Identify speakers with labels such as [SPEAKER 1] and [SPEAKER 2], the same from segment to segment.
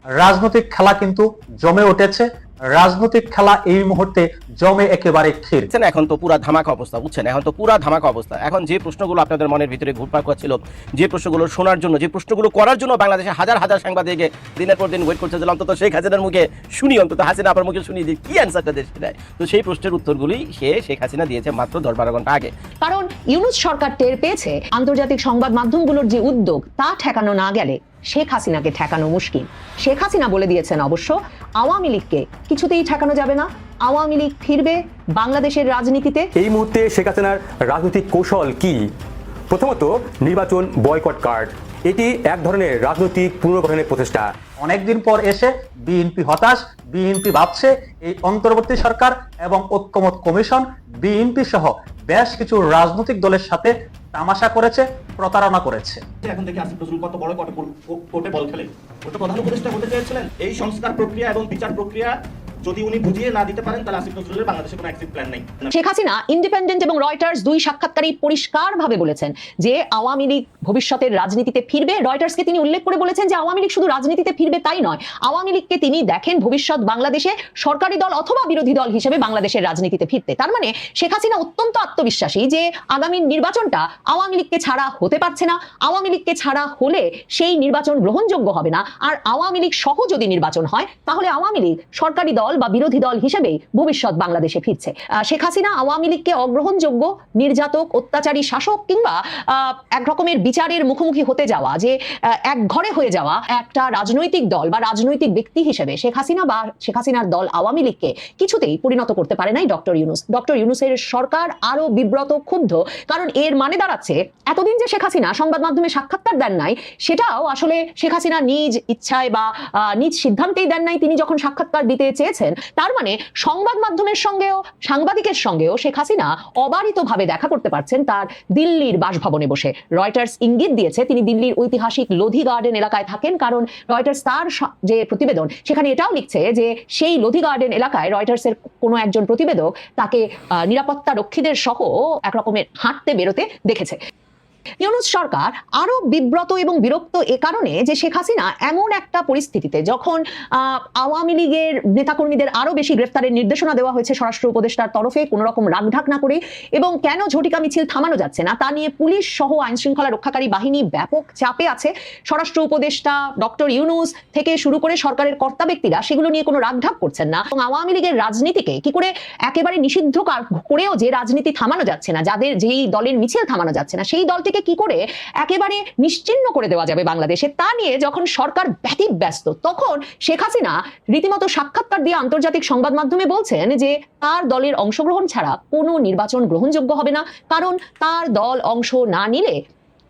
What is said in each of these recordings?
[SPEAKER 1] রাজনৈতিক খেলা কিন্তু জমে উঠেছে। রাজনৈতিক খেলা এই মুহূর্তে জমে একেবারে ক্ষীর।
[SPEAKER 2] এখন তো পুরা ধামাকা অবস্থা, বুঝছেন? এখন তো পুরা ধামাকা অবস্থা। এখন যে প্রশ্নগুলো আপনাদের মনের ভিতরে ঘুরপাক খাচ্ছিল, যে প্রশ্নগুলো শোনার জন্য, যে প্রশ্নগুলো করার জন্য বাংলাদেশে হাজার হাজার সাংবাদিক দিনের পর দিন ওয়েট করছে, অন্তত শেখ হাসিনার মুখে শুনি, অন্তত হাসিনা আপার মুখে শুনি যে কি অ্যান্সারটা দেশে দেয়। তো সেই প্রশ্নের উত্তরগুলি শেখ হাসিনা দিয়েছে মাত্র 10-12 ঘন্টা আগে।
[SPEAKER 3] কারণ ইউনূস সরকার টের পেয়েছে আন্তর্জাতিক সংবাদ মাধ্যমগুলোর যে উদ্যোগ তা ঠেকানো না গেলে শেখ হাসিনাকে ঠেকানো মুশকিল। শেখ হাসিনা বলে দিয়েছেন অবশ্য আওয়ামী লীগকে কিছুতেই ঠেকানো যাবে না, আওয়ামী লীগ ফিরবে বাংলাদেশের রাজনীতিতে।
[SPEAKER 4] এই মুহূর্তে শেখ হাসিনার রাজনৈতিক কৌশল কি? প্রথমত নির্বাচন বয়কট কার্ড, এটি এক ধরনের রাজনৈতিক পুনর্গঠনের প্রচেষ্টা।
[SPEAKER 1] অনেকদিন পর এসে বিএনপি হতাশ, বিএনপি ভাবছে এই অন্তর্বর্তী সরকার এবং ঐক্যমত কমিশন বিএনপি সহ বেশ কিছু রাজনৈতিক দলের সাথে তামাশা করেছে, প্রতারণা করেছে।
[SPEAKER 5] এখন দেখি আসিফ নজরুল কত বড় কোর্টে বল খেলে। ওটা প্রধান উপদেষ্টা হতে চেয়েছিলেন। এই সংস্কার প্রক্রিয়া এবং বিচার প্রক্রিয়া যদি উনি বুঝিয়ে না দিতে পারেন, তাহলে আসিফ নজরুলের বাংলাদেশে কোনো এক্সিট প্ল্যান নেই।
[SPEAKER 3] শেখ হাসিনা ইন্ডিপেন্ডেন্ট এবং রয়টার্স দুই সাক্ষাৎকারী পরিষ্কারভাবে বলেছেন যে আওয়ামী লীগ ভবিষ্যতের রাজনীতিতে ফিরবে। রয়টার্সকে তিনি উল্লেখ করে বলেছেন যে আওয়ামী লীগ শুধু রাজনীতিতে ফিরবে তাই নয়, আওয়ামী লীগকে তিনি দেখেন ভবিষ্যৎ বাংলাদেশে সরকারি দল অথবা বিরোধী দল হিসেবে বাংলাদেশের রাজনীতিতে ফিরতে। তার মানে শেখ হাসিনা অত্যন্ত আত্মবিশ্বাসী যে আগামী নির্বাচনটা আওয়ামী লীগকে ছাড়া হতে পারছে না, আওয়ামী লীগকে ছাড়া হলে সেই নির্বাচন গ্রহণযোগ্য হবে না, আর আওয়ামী লীগ সহ যদি নির্বাচন হয় তাহলে আওয়ামী লীগ সরকারি দল বা বিরোধী দল হিসেবে ভবিষ্যৎ বাংলাদেশে ফিরছে। শেখ হাসিনা আওয়ামী লীগকে অগ্রহণযোগ্য, নির্যাতক, অত্যাচারী শাসক কিংবা এক রকমের বিচারের মুখোমুখি হতে যাওয়া, যে এক ঘরে হয়ে যাওয়া একটা রাজনৈতিক দল বা রাজনৈতিক ব্যক্তি হিসেবে শেখ হাসিনা বা শেখ হাসিনার দল আওয়ামী লীগকে কিছুতেই পরিণত করতে পারে নাই ডক্টর ইউনূস। ডক্টর ইউনূসের সরকার আরো বিব্রত, ক্ষুব্ধ, কারণ এর মানে দাঁড়াচ্ছে এতদিন যে শেখ হাসিনা সংবাদ মাধ্যমে সাক্ষাৎকার দেন নাই, সেটাও আসলে শেখ হাসিনা নিজ ইচ্ছায় বা নিজ সিদ্ধান্তেই দেন নাই। তিনি যখন সাক্ষাৎকার দিতে চেয়েছেন, তার মানে সংবাদ মাধ্যমের সঙ্গেও সাংবাদিকের সঙ্গেও শেখ হাসিনা অবারিতভাবে দেখা করতে পারছেন তার দিল্লির বাসভবনে বসে। রয়টার্স ইঙ্গিত দিয়েছে তিনি দিল্লির ঐতিহাসিক লোধি গার্ডেন এলাকায় থাকেন, কারণ রয়টার্স তার যে প্রতিবেদন সেখানে এটাও লিখছে যে সেই লোধি গার্ডেন এলাকায় রয়টার্সের কোনো একজন প্রতিবেদক তাকে নিরাপত্তা রক্ষীদের সহ একরকমের হাঁটতে বেরোতে দেখেছে। ইউনূস সরকার আরো বিব্রত এবং বিরক্ত এ কারণে যে শেখ হাসিনা এমন একটা পরিস্থিতিতে যখন আওয়ামী লীগের নেতাকর্মীদের আরো বেশি গ্রেফতারের নির্দেশনা দেওয়া হয়েছে স্বরাষ্ট্র উপদেষ্টার তরফে কোনো রকম রাগঢাক না করে, এবং কেন ঝটিকা মিছিল থামানো যাচ্ছে না তা নিয়ে পুলিশ সহ আইন শৃঙ্খলা রক্ষাকারী বাহিনী ব্যাপক চাপে আছে। স্বরাষ্ট্র উপদেষ্টা ডক্টর ইউনূস থেকে শুরু করে সরকারের কর্তা ব্যক্তিরা সেগুলো নিয়ে কোনো রাগঢাক করছেন না, এবং আওয়ামী লীগের রাজনীতিকে কি করে একেবারে নিষিদ্ধ করেও যে রাজনীতি থামানো যাচ্ছে না, যেই দলের মিছিল থামানো যাচ্ছে না, সেই দলটিকে কি করে একেবারে নিশ্চিহ্ন করে দেওয়া যাবে বাংলাদেশে, তা নিয়ে যখন সরকার ব্যতিব্যস্ত, তখন শেখ হাসিনা রীতিমতো সাক্ষাৎকার দিয়ে আন্তর্জাতিক সংবাদ মাধ্যমে বলছেন যে তার দলের অংশগ্রহণ ছাড়া কোনো নির্বাচন গ্রহণযোগ্য হবে না, কারণ তার দল অংশ না নিলে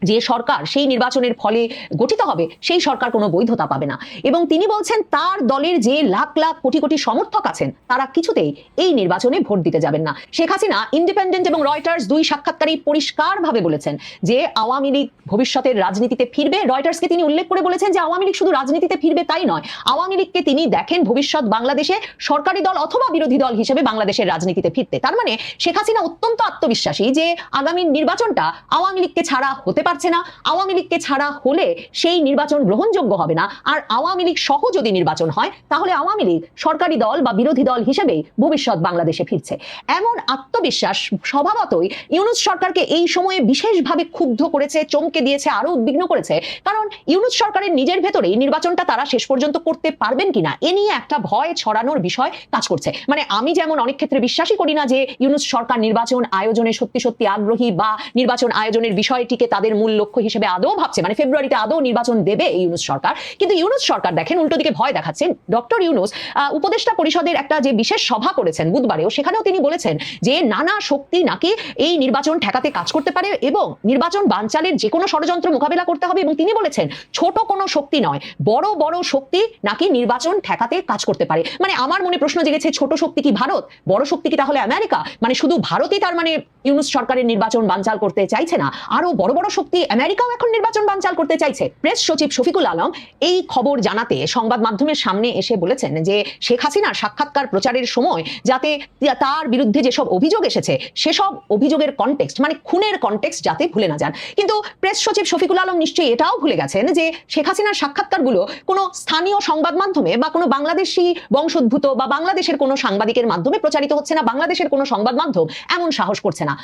[SPEAKER 3] যে সরকার সেই নির্বাচনের ফলে গঠিত হবে সেই সরকার কোনো বৈধতা পাবে না। এবং তিনি বলছেন তার দলের যে লাখ লাখ কোটি কোটি সমর্থক আছেন তারা কিছুতেই এই নির্বাচনে ভোট দিতে যাবেন না। শেখ হাসিনা ইন্ডিপেন্ডেন্ট এবং রয়টার্স দুই সাক্ষাৎকারী পরিষ্কারভাবে বলেছেন যে আওয়ামী লীগ ভবিষ্যতের রাজনীতিতে ফিরবে। রয়টার্সকে তিনি উল্লেখ করে বলেছেন যে আওয়ামী লীগ শুধু রাজনীতিতে ফিরবে তাই নয়, আওয়ামী লীগকে তিনি দেখেন ভবিষ্যৎ বাংলাদেশে সরকারি দল অথবা বিরোধী দল হিসেবে বাংলাদেশের রাজনীতিতে ফিরতে। তার মানে শেখ হাসিনা অত্যন্ত আত্মবিশ্বাসী যে আগামী নির্বাচনটা আওয়ামী লীগকে ছাড়া হতে পারছে না, আওয়ামী লীগকে ছাড়া হলে সেই নির্বাচন গ্রহণযোগ্য হবে না, আর আওয়ামী লীগ সহ যদি নির্বাচন হয় তাহলে আওয়ামী লীগ সরকারি দল বা বিরোধী দল হিসেবে ভবিষ্যৎ বাংলাদেশে ফিরছে। এমন আত্মবিশ্বাস স্বভাবতই ইউনূস সরকারকে এই সময়ে বিশেষভাবে ক্ষুব্ধ করেছে, চমকে দিয়েছে, আরো উদ্বিগ্ন করেছে, কারণ ইউনূস সরকারের নিজের ভেতরেই নির্বাচনটা তারা শেষ পর্যন্ত করতে পারবেন কিনা এ নিয়ে একটা ভয় ছড়ানোর বিষয় কাজ করছে। মানে আমি যেমন অনেক ক্ষেত্রে বিশ্বাসই করি না যে ইউনূস সরকার নির্বাচন আয়োজনে সত্যি সত্যি আগ্রহী বা নির্বাচন আয়োজনের বিষয়টিকে তাদের মূল লক্ষ্য হিসেবে আদৌ ভাবছে, মানে ফেব্রুয়ারিতে আদৌ নির্বাচন দেবে এই ইউনূস সরকার, কিন্তু ইউনূস সরকার দেখেন উল্টো দিকে ভয় দেখাচ্ছেন। ডক্টর ইউনূস উপদেষ্টা পরিষদের একটা যে বিশেষ সভা করেছেন বুধবারেও, সেখানেও তিনি বলেছেন যে নানা শক্তি নাকি এই নির্বাচন ঠেকাতে কাজ করতে পারে এবং নির্বাচন বানচালের যে কোনো ষড়যন্ত্র মোকাবেলা করতে হবে, এবং তিনি বলেছেন ছোট কোনো শক্তি নয় বড় বড় শক্তি নাকি নির্বাচন ঠেকাতে কাজ করতে পারে। মানে আমার মনে প্রশ্ন জেগেছে, ছোট শক্তি কি ভারত, বড় শক্তি কি তাহলে আমেরিকা? মানে শুধু ভারতই তার মানে ইউনূস সরকারের নির্বাচন বানচাল করতে চাইছে না, আরো বড় বড় শক্তি পার্শ্ববর্তী আমেরিকাও এখন নির্বাচন বানচাল করতে চাইছে। প্রেস সচিব শফিকুল আলম এই খবর জানাতে সংবাদ মাধ্যমের সামনে এসে বলেছেন যে শেখ হাসিনার সাক্ষাৎকার প্রচারের সময় যাতে তার বিরুদ্ধে যেসব অভিযোগ এসেছে সেসব অভিযোগের কনটেক্সট, মানে খুনের কনটেক্সট যাতে ভুলে না যান। কিন্তু প্রেস সচিব শফিকুল আলম নিশ্চয়ই এটাও ভুলে গেছেন যে শেখ হাসিনার সাক্ষাৎকারগুলো কোনো স্থানীয় সংবাদ মাধ্যমে বা কোনো বাংলাদেশি বংশোদ্ভূত বা বাংলাদেশের কোনো সাংবাদিকের মাধ্যমে প্রচারিত হচ্ছে না, বাংলাদেশের কোনো সংবাদ মাধ্যম এমন সাহস করছে না।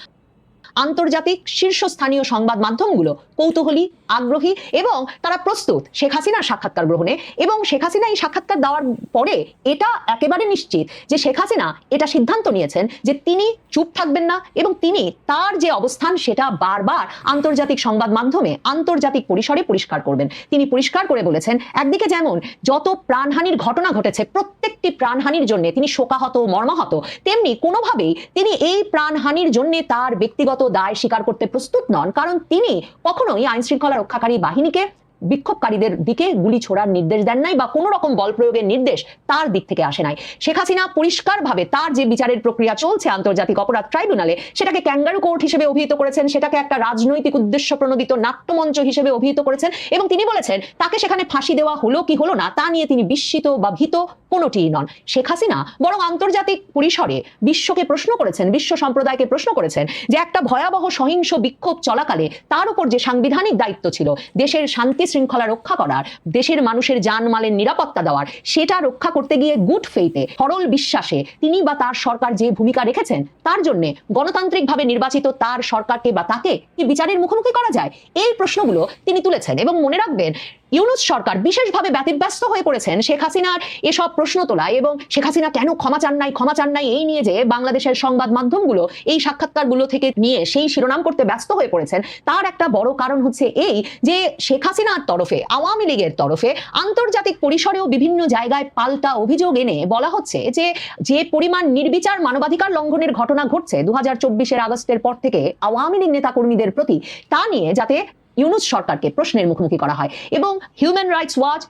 [SPEAKER 3] আন্তর্জাতিক শীর্ষস্থানীয় সংবাদ মাধ্যমগুলো কৌতূহলী, আগ্রহী এবং তারা প্রস্তুত শেখ হাসিনার সাক্ষাৎকার গ্রহণে। এবং শেখ হাসিনা এই সাক্ষাৎকার দেওয়ার পরে এটা একেবারে নিশ্চিত যে শেখ হাসিনা এটা সিদ্ধান্ত নিয়েছেন যে তিনি চুপ থাকবেন না এবং তিনি তার যে অবস্থান সেটা বারবার আন্তর্জাতিক সংবাদ মাধ্যমে আন্তর্জাতিক পরিসরে পরিষ্কার করবেন। তিনি পরিষ্কার করে বলেছেন একদিকে যেমন যত প্রাণহানির ঘটনা ঘটেছে প্রত্যেকটি প্রাণহানির জন্য তিনি শোকাহত, মর্মাহত, তেমনি কোনোভাবেই তিনি এই প্রাণহানির জন্য তার ব্যক্তিগত দায় স্বীকার করতে প্রস্তুত নন, কারণ তিনি কখনোই আইন শৃঙ্খলা রক্ষাকারী বাহিনীকে বিক্ষোভকারীদের দিকে গুলি ছোড়ার নির্দেশ দেন নাই বা কোনো রকম বল প্রয়োগের নির্দেশ তার দিক থেকে আসে নাই। শেখ হাসিনা পরিষ্কারভাবে তার যে বিচারের প্রক্রিয়া চলছে আন্তর্জাতিক অপরাধ ট্রাইব্যুনালে সেটাকে ক্যাঙ্গারু কোর্ট হিসেবে অভিহিত করেছেন, সেটাকে একটা রাজনৈতিক উদ্দেশ্য প্রণোদিত নাট্যমঞ্চ হিসেবে অভিহিত করেছেন এবং তিনি বলেছেন তাকে সেখানে ফাঁসি দেওয়া হলো কি হলো না তা নিয়ে তিনি বিস্মিত বা ভীত কোনোটিই নন। শেখ হাসিনা বরং আন্তর্জাতিক পরিসরে বিশ্বকে প্রশ্ন করেছেন, বিশ্ব সম্প্রদায়কে প্রশ্ন করেছেন যে একটা ভয়াবহ সহিংস বিক্ষোভ চলাকালে তার উপর যে সাংবিধানিক দায়িত্ব ছিল দেশের শান্তি শৃঙ্খলা রক্ষা করার, দেশের মানুষের জানমালের নিরাপত্তা দেওয়ার, সেটা রক্ষা করতে গিয়ে গুড ফেইথে, সরল বিশ্বাসে তিনি বা তার সরকার যে ভূমিকা রেখেছেন তার জন্য গণতান্ত্রিকভাবে নির্বাচিত তার সরকারকে বা তাকে কি বিচারের মুখোমুখি করা যায়, এই প্রশ্নগুলো তিনি তুলেছেন। এবং মনে রাখবেন ইউনূস সরকার বিশেষভাবে ব্যতিব্যস্ত হয়ে পড়েছেন শেখ হাসিনার এসব প্রশ্ন তোলায় এবং শেখ হাসিনা কেন ক্ষমা চান নাই এই নিয়ে যে বাংলাদেশের সংবাদ মাধ্যমগুলো এই সাক্ষাৎকারগুলো থেকে নিয়ে সেই শিরোনাম করতে ব্যস্ত হয়ে পড়েছেন। তার একটা বড় কারণ হচ্ছে এই যে শেখ হাসিনার তরফে, আওয়ামী লীগের তরফে আন্তর্জাতিক পরিসরেও বিভিন্ন জায়গায় পাল্টা অভিযোগ এনে বলা হচ্ছে যে যে পরিমাণ নির্বিচার মানবাধিকার লঙ্ঘনের ঘটনা ঘটছে 2024 আগস্টের পর থেকে আওয়ামী লীগ নেতাকর্মীদের প্রতি, তা নিয়ে যাতে ইউনূস সরকারকে প্রশ্নের মুখোমুখি করা হয়। এবং human rights watch,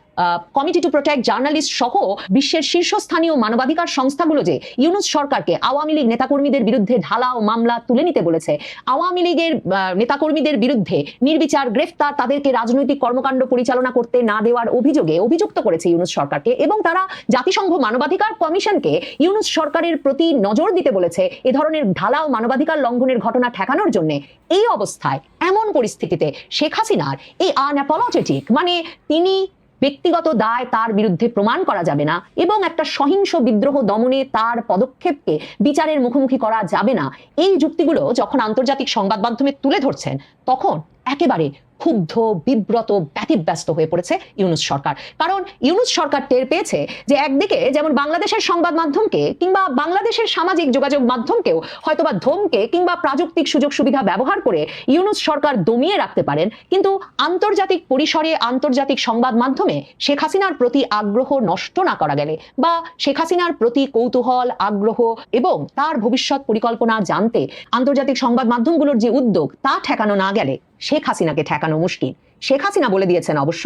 [SPEAKER 3] committee to protect journalist সহ বিশ্বের শীর্ষস্থানীয় মানবাধিকার সংস্থাগুলো যে ইউনূস সরকারকে আওয়ামী লীগ নেতাকর্মীদের বিরুদ্ধে ঢালাও মামলা তুলে নিতে বলেছে, আওয়ামী লীগের নেতাকর্মীদের বিরুদ্ধে নির্বিচার গ্রেফতার, তাদেরকে রাজনৈতিক কর্মকাণ্ড পরিচালনা করতে না দেওয়ার অভিযোগে অভিযুক্ত করেছে ইউনূস সরকারকে এবং তারা জাতিসংঘ মানবাধিকার কমিশনকে ইউনূস সরকারের প্রতি নজর দিতে বলেছে এ ধরনের ঢালাও মানবাধিকার লঙ্ঘনের ঘটনা ঠেকানোর জন্য। এই অবস্থায় এমন পরিস্থিতিতে শেখ হাসিনার এই আনঅ্যাপোলজেটিক, মানে তিনি ব্যক্তিগত দায় তার বিরুদ্ধে প্রমাণ করা যাবে না এবং একটা সহিংস বিদ্রোহ দমনে তার পদক্ষেপকে বিচারের মুখোমুখি করা যাবে না, এই যুক্তিগুলো যখন আন্তর্জাতিক সংবাদ মাধ্যমে তুলে ধরছেন তখন একেবারে ক্ষুব্ধ, বিব্রত, ব্যতিব্যস্ত হয়ে পড়েছে ইউনূস সরকার। কারণ ইউনূস সরকার টের পেয়েছে যে একদিকে যেমন বাংলাদেশের সংবাদ মাধ্যমকে কিংবা বাংলাদেশের সামাজিক যোগাযোগ মাধ্যমকেও হয়তোবা ধমকে কিংবা প্রাযুক্তিক সুযোগ সুবিধা ব্যবহার করে ইউনূস সরকার দমিয়ে রাখতে পারেন, কিন্তু আন্তর্জাতিক পরিসরে আন্তর্জাতিক সংবাদ মাধ্যমে শেখ হাসিনার প্রতি আগ্রহ নষ্ট না করা গেলে বা শেখ হাসিনার প্রতি কৌতূহল, আগ্রহ এবং তার ভবিষ্যৎ পরিকল্পনা জানতে আন্তর্জাতিক সংবাদ মাধ্যমগুলোর যে উদ্যোগ তা ঠেকানো না গেলে শেখ হাসিনাকে ঠেকানো মুশকিল। শেখ হাসিনা বলে দিয়েছেন অবশ্য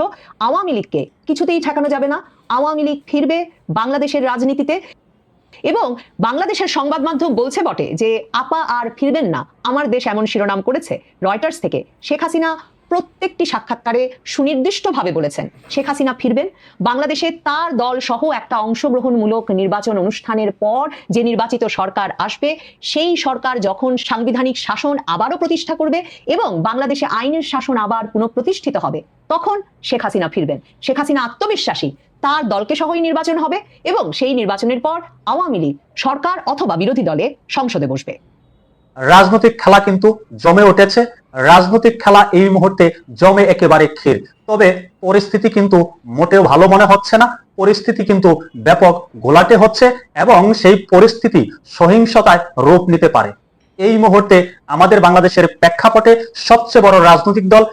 [SPEAKER 3] আওয়ামী লীগকে কিছুতেই ঠেকানো যাবে না, আওয়ামী লীগ ফিরবে বাংলাদেশের রাজনীতিতে। এবং বাংলাদেশের সংবাদ মাধ্যম বলছে বটে যে আপা আর ফিরবেন না, আমার দেশ এমন শিরোনাম করেছে রয়টার্স থেকে। শেখ হাসিনা প্রত্যেকটি সাক্ষাৎকারে সুনির্দিষ্টভাবে বলেছেন শেখ হাসিনা ফিরবেন বাংলাদেশে তার দল সহ একটা অংশগ্রহণমূলক নির্বাচন অনুষ্ঠানের পর যে নির্বাচিত সরকার আসবে সেই সরকার যখন সাংবিধানিক শাসন আবারও প্রতিষ্ঠা করবে এবং বাংলাদেশে আইনের শাসন আবার পুনঃপ্রতিষ্ঠিত হবে তখন শেখ হাসিনা ফিরবেন। শেখ হাসিনা আত্মবিশ্বাসী তার দলকে সহই নির্বাচন হবে এবং সেই নির্বাচনের পর আওয়ামী লীগ সরকার অথবা বিরোধী দলে সংসদে বসবে।
[SPEAKER 1] রাজনৈতিক খেলা কিন্তু জমে উঠেছে, রাজনৈতিক খেলা এই মুহূর্তে জমে একেবারে ক্ষীর। তবে পরিস্থিতি কিন্তু মোটেও ভালো মনে হচ্ছে না, পরিস্থিতি কিন্তু ব্যাপক ঘোলাটে হচ্ছে এবং সেই পরিস্থিতি সহিংসতায় রূপ নিতে পারে। এই মুহূর্তে আমাদের বাংলাদেশের প্রেক্ষাপটে সবচেয়ে বড় রাজনৈতিক দল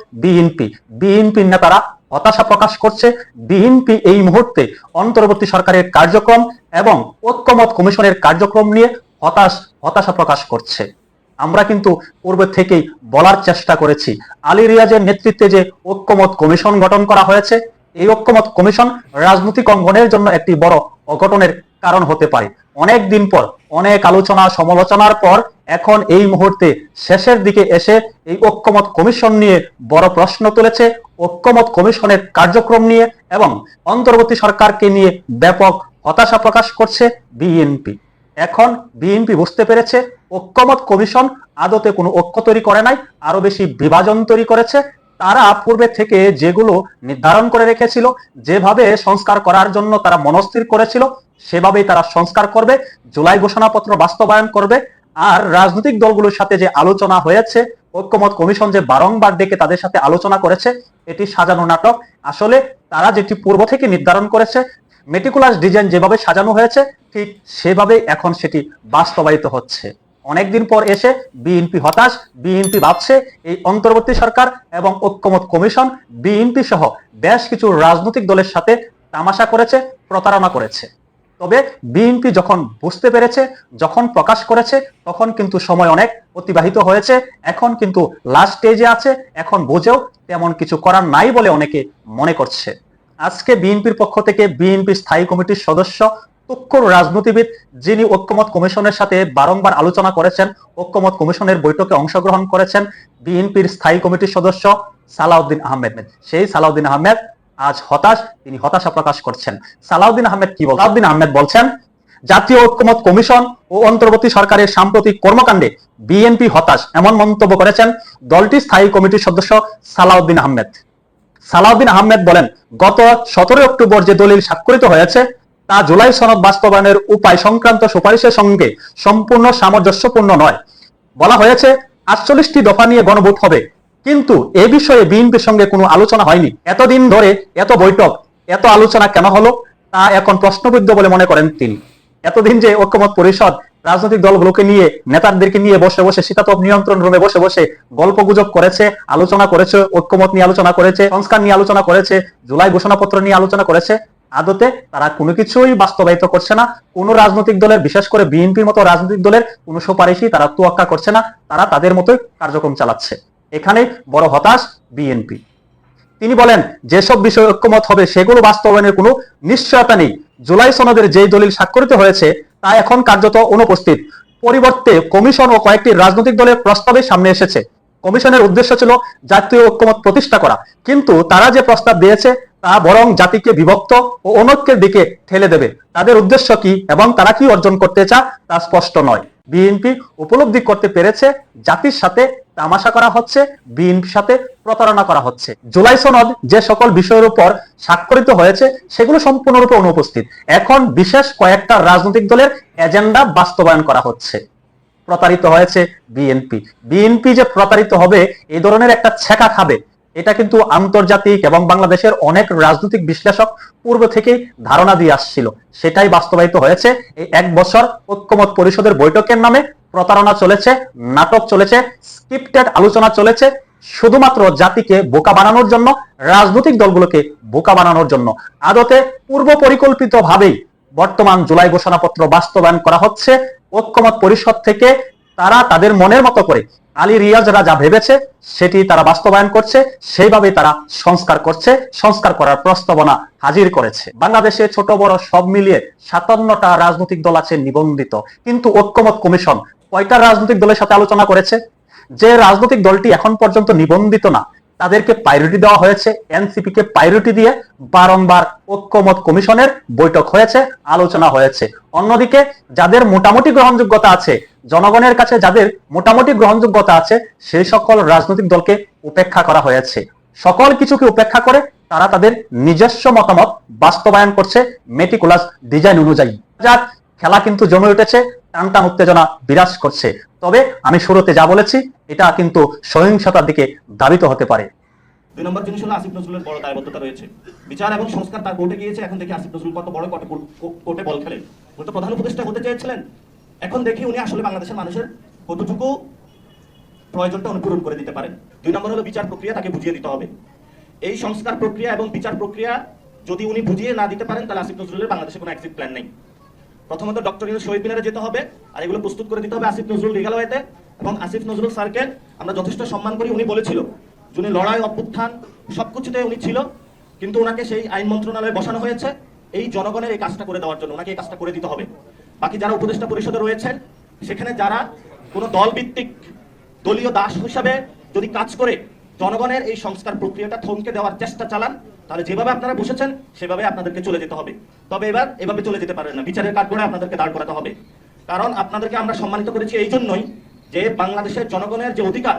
[SPEAKER 1] বিএনপির নেতারা হতাশা প্রকাশ করছে। বিএনপি এই মুহূর্তে অন্তর্বর্তী সরকারের কার্যক্রম এবং ঐক্যমত কমিশনের কার্যক্রম নিয়ে হতাশা প্রকাশ করছে। আমরা কিন্তু পূর্বে থেকেই বলার চেষ্টা করেছি আলী রিয়াজের নেতৃত্বে যে ঐক্যমত কমিশন গঠন করা হয়েছে, এই ঐক্যমত কমিশন রাজনৈতিক অঙ্গনের জন্য একটি বড় অঘটনের কারণ হতে পারে। অনেক দিন পর, অনেক আলোচনা সমালোচনার পর এখন এই মুহূর্তে শেষের দিকে এসে এই ঐক্যমত কমিশন নিয়ে বড় প্রশ্ন তুলেছে। ঐক্যমত কমিশনের কার্যক্রম নিয়ে এবং অন্তর্বর্তী সরকারকে নিয়ে ব্যাপক হতাশা প্রকাশ করছে বিএনপি। এখন বিএনপি বুঝতে পেরেছে ঐক্যমত কমিশন আদতে কোনো ঐক্য তৈরি করে নাই, আরো বেশি বিভাজন তৈরি করেছে। তারা পূর্বে থেকে যেগুলো নির্ধারণ করে রেখেছিল, যেভাবে সংস্কার করার জন্য তারা মনস্থির করেছিল, সেভাবেই তারা সংস্কার করবে, জুলাই ঘোষণাপত্র বাস্তবায়ন করবে। আর রাজনৈতিক দলগুলোর সাথে যে আলোচনা হয়েছে, ঐক্যমত কমিশন যে বারংবার ডেকে তাদের সাথে আলোচনা করেছে, এটি সাজানো নাটক। আসলে তারা যেটি পূর্ব থেকে নির্ধারণ করেছে, মেটিকুলাস ডিজাইন যেভাবে সাজানো হয়েছে, ঠিক সেভাবেই এখন সেটি বাস্তবায়িত হচ্ছে। অনেকদিন পর এসে বিএনপি হতাশ, বিএনপি ভাবছে এই অন্তর্বর্তী সরকার এবং ঐক্যমত কমিশন বিএনপি সহ বেশ কিছু রাজনৈতিক দলের সাথে তামাশা করেছে, প্রতারণা করেছে। তবে বিএনপি যখন বুঝতে পেরেছে, যখন প্রকাশ করেছে, তখন কিন্তু সময় অনেক অতিবাহিত হয়েছে। এখন কিন্তু লাস্ট স্টেজে আছে, এখন বুঝেও তেমন কিছু করার নাই বলে অনেকে মনে করছে। আজকে বিএনপির পক্ষ থেকে বিএনপি স্থায়ী কমিটির সদস্য, তুখোড় রাজনীতিবিদ, যিনি ঐক্যমত কমিশনের সাথে বারংবার আলোচনা করেছেন, ঐক্যমত কমিশনের বৈঠকে অংশগ্রহণ করেছেন, বিএনপির স্থায়ী কমিটির সদস্য সালাউদ্দিন আহমেদ। সেই সালাউদ্দিন আহমেদ আজ হতাশ, তিনি হতাশা প্রকাশ করছেন। সালাউদ্দিন আহমেদ কি বলেন? সালাউদ্দিন আহমেদ বলছেন, জাতীয় ঐক্যমত কমিশন ও অন্তর্বর্তী সরকারের সাম্প্রতিক কর্মকাণ্ডে বিএনপি হতাশ, এমন মন্তব্য করেছেন দলটির স্থায়ী কমিটির সদস্য সালাউদ্দিন আহমেদ। সালাউদ্দিন আহমেদ বলেন, গত 17 অক্টোবর যে দলিল স্বাক্ষরিত হয়েছে তা জুলাই সনদ বাস্তবায়নের উপায় সংক্রান্ত সুপারিশের সঙ্গে সম্পূর্ণ সামঞ্জস্যপূর্ণ নয়। বলা হয়েছে 48টি দফা নিয়ে গণভোট হবে, কিন্তু এ বিষয়ে বিএনপির সঙ্গে কোনো আলোচনা হয়নি। এতদিন ধরে এত বৈঠক, এত আলোচনা কেন হলো তা এখন প্রশ্নবিদ্ধ বলে মনে করেন তিনি। এতদিন যে ঐক্যমত পরিষদ রাজনৈতিক দলগুলোকে নিয়ে, নেতাদেরকে নিয়ে বসে বসে শীতাতপ নিয়ন্ত্রণ রুমে বসে বসে গল্প গুজব করেছে, আলোচনা করেছে, ঐক্যমত নিয়ে আলোচনা করেছে, সংস্কার নিয়ে আলোচনা করেছে, জুলাই ঘোষণাপত্র নিয়ে আলোচনা করেছে, আদতে তারা কোনো কিছুই বাস্তবায়িত করছে না। কোন রাজনৈতিক দলের, বিশেষ করে বিএনপির মতো রাজনৈতিক দলের কোনো সুপারিশই তারা তোয়াক্কা করছে না। তারা তাদের মতোই কার্যক্রম চালাচ্ছে। এখানে বড় হতাশ বিএনপি। তিনি বলেন, যেসব বিষয় ঐক্যমত হবে সেগুলো বাস্তবায়নের কোনো নিশ্চয়তা নেই। জুলাই সনদের যেই দলিল স্বাক্ষরিত হয়েছে তা এখন কার্যত অনুপস্থিত। পরিবর্তে কমিশন ও কয়েকটি রাজনৈতিক দলের প্রস্তাবে সামনে এসেছে। কমিশনের উদ্দেশ্য ছিল জাতীয় ঐক্যমত প্রতিষ্ঠা করা, কিন্তু তারা যে প্রস্তাব দিয়েছে তা বরং জাতিকে বিভক্ত ও অনৈক্যের দিকে ঠেলে দেবে। তাদের উদ্দেশ্য কি এবং তারা কি অর্জন করতে চায় তা স্পষ্ট নয়। বিএনপি উপলব্ধি করতে পেরেছে জাতির সাথে তামাশা করা হচ্ছে, বিএনপির সাথে প্রতারণা করা হচ্ছে। জুলাই সনদ যে সকল বিষয়ের উপর স্বাক্ষরিত হয়েছে সেগুলো সম্পূর্ণরূপে অনুপস্থিত। এখন বিশেষ কয়েকটা রাজনৈতিক দলের এজেন্ডা বাস্তবায়ন করা হচ্ছে। প্রতারিত হয়েছে বিএনপি। বিএনপি যে প্রতারিত হবে, এই ধরনের একটা ছেকা খাবে, এটা কিন্তু আন্তর্জাতিক এবং বাংলাদেশের অনেক রাজনৈতিক বিশ্লেষক পূর্ব থেকেই ধারণা দিয়ে আসছিল। সেটাই বাস্তবায়িত হয়েছে। এই 1 বছর ঐক্যমত পরিষদের বৈঠকের নামে প্রতারণা চলেছে, নাটক চলেছে, স্ক্রিপ্টেড আলোচনা চলেছে, শুধুমাত্র জাতিকে বোকা বানানোর জন্য, রাজনৈতিক দলগুলোকে বোকা বানানোর জন্য। আদতে পূর্ব পরিকল্পিত ভাবেই বর্তমান জুলাই ঘোষণাপত্র বাস্তবায়ন করা হচ্ছে। ঐক্যমত পরিষদ থেকে তারা তাদের মনের মতো করে আলী রিয়াজরা যা ভেবেছে সেটি তারা বাস্তবায়ন করছে, সেইভাবে তারা সংস্কার করছে, সংস্কার করার প্রস্তাবনা হাজির করেছে। বাংলাদেশে ছোট বড় সব মিলিয়ে 57টা রাজনৈতিক দল আছে নিবন্ধিত, কিন্তু ঐক্যমত কমিশন কয়টা রাজনৈতিক দলের সাথে আলোচনা করেছে? যে রাজনৈতিক দলটি এখন পর্যন্ত নিবন্ধিত না তাদেরকে প্রায়োরিটি দেওয়া হয়েছে। এনসিপি কে প্রায়োরিটি দিয়ে বারংবার ঐক্যমত কমিশনের বৈঠক হয়েছে, আলোচনা হয়েছে। অন্যদিকে যাদের মোটামুটি গ্রহণযোগ্যতা আছে, জনগণের কাছে যাদের মোটামুটি গ্রহণযোগ্যতা আছে, সেই সকল রাজনৈতিক দলকে উপেক্ষা করা হয়েছে। সকল কিছুকে উপেক্ষা করে তারা তাদের নিজস্ব মতামত বাস্তবায়ন করছে মেটিকুলাস ডিজাইন অনুযায়ী। যাক, খেলা কিন্তু জমে উঠেছে, টানটান উত্তেজনা বিরাজ করছে। তবে আমি শুরুতে যা বলেছি, এটা কিন্তু সহিংসতার দিকে ধাবিত হতে পারে।
[SPEAKER 5] 2 নম্বর জিনিস হলো আসিফ নজরুলের বড় দায়বদ্ধতা রয়েছে। বিচার এবং সংস্কার তার কোর্টে গিয়েছে। এখন দেখি আসিফ নজরুল কত বড় কোর্টে বল খেলে। উনি তো প্রধান উপদেষ্টা হতে চেয়েছিলেন, এখন দেখি উনি আসলে বাংলাদেশের মানুষের কতটুকু প্রয়োজনটা উনি পূরণ করে দিতে পারেন। 2 নম্বর হলো বিচার প্রক্রিয়া, তাকে বুঝিয়ে দিতে হবে। এই সংস্কার প্রক্রিয়া এবং বিচার প্রক্রিয়া যদি উনি বুঝিয়ে না দিতে পারেন, তাহলে আসিফ নজরুলের বাংলাদেশে কোনো এক্সিট প্ল্যান নেই। প্রথমত ডক্টর ইউনূস শহীদ মিনারে যেতে হবে, আর এগুলো প্রস্তুত করে দিতে হবে আসিফ নজরুল রিগালওয়েতে। এবং আসিফ নজরুল স্যারকে আমরা যথেষ্ট সম্মান করি। উনি বলেছিল, যিনি লড়াই, অভ্যুত্থান সবকিছুতে উনি ছিল, কিন্তু ওনাকে সেই আইন মন্ত্রণালয়ে বসানো হয়েছে। এই জনগণের এই কাজটা করে দেওয়ার জন্য ওনাকে এই কাজটা করে দিতে হবে। বাকি যারা উপদেষ্টা পরিষদে রয়েছেন সেখানে যারা কোনো দলভিত্তিক দলীয় দাস হিসাবে যদি কাজ করে জনগণের এই সংস্কার প্রক্রিয়াটা থমকে দেওয়ার চেষ্টা চালান, তাহলে যেভাবে আপনারা বসেছেন সেভাবে আপনাদেরকে চলে যেতে হবে। তবে এবার এভাবে চলে যেতে পারেন না, বিচারের কাঠগড়ে আপনাদেরকে দাঁড় করাতে হবে। কারণ আপনাদেরকে আমরা সম্মানিত করেছি এই জন্যই যে বাংলাদেশের জনগণের যে অধিকার